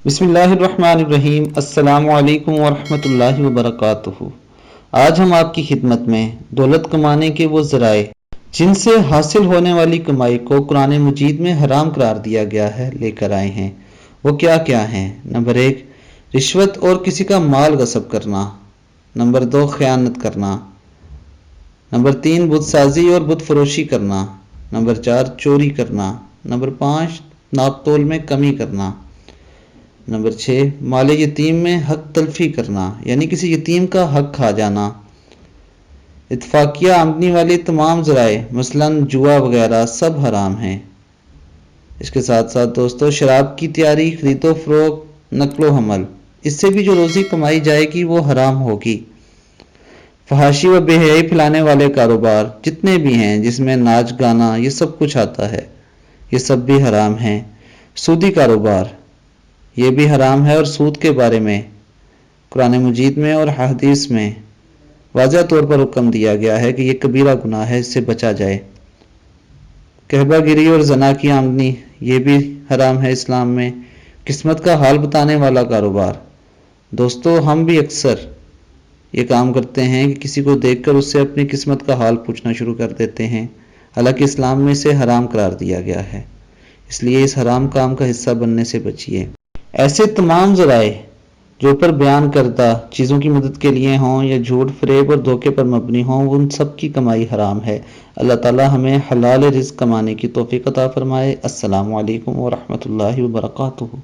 بسم اللہ الرحمن الرحیم۔ السلام علیکم ورحمۃ اللہ وبرکاتہ۔ آج ہم آپ کی خدمت میں دولت کمانے کے وہ ذرائع جن سے حاصل ہونے والی کمائی کو قرآن مجید میں حرام قرار دیا گیا ہے لے کر آئے ہیں۔ وہ کیا کیا ہیں؟ نمبر 1، رشوت اور کسی کا مال غصب کرنا۔ نمبر 2، خیانت کرنا۔ نمبر 3، بت سازی اور بت فروشی کرنا۔ نمبر 4، چوری کرنا۔ نمبر 5، ناپ تول میں کمی کرنا۔ نمبر 6، مال یتیم میں حق تلفی کرنا، یعنی کسی یتیم کا حق کھا جانا۔ اتفاقیہ آمدنی والے تمام ذرائع مثلاً جوا وغیرہ سب حرام ہیں۔ اس کے ساتھ ساتھ دوستو، شراب کی تیاری، خرید و فروخت، نقل و حمل، اس سے بھی جو روزی کمائی جائے گی وہ حرام ہوگی۔ فحاشی و بے حیائی پھیلانے والے کاروبار جتنے بھی ہیں جس میں ناچ گانا یہ سب کچھ آتا ہے، یہ سب بھی حرام ہیں۔ سودی کاروبار یہ بھی حرام ہے، اور سود کے بارے میں قرآن مجید میں اور حدیث میں واضح طور پر حکم دیا گیا ہے کہ یہ کبیرہ گناہ ہے، اس سے بچا جائے۔ کہبہ گیری اور زنا کی آمدنی یہ بھی حرام ہے اسلام میں۔ قسمت کا حال بتانے والا کاروبار، دوستو ہم بھی اکثر یہ کام کرتے ہیں کہ کسی کو دیکھ کر اس سے اپنی قسمت کا حال پوچھنا شروع کر دیتے ہیں، حالانکہ اسلام میں اسے حرام قرار دیا گیا ہے۔ اس لیے اس حرام کام کا حصہ بننے سے بچیے۔ ایسے تمام ذرائع جو اوپر بیان کردہ چیزوں کی مدد کے لیے ہوں یا جھوٹ، فریب اور دھوکے پر مبنی ہوں، ان سب کی کمائی حرام ہے۔ اللہ تعالی ہمیں حلال رزق کمانے کی توفیق عطا فرمائے۔ السلام علیکم ورحمۃ اللہ وبرکاتہ۔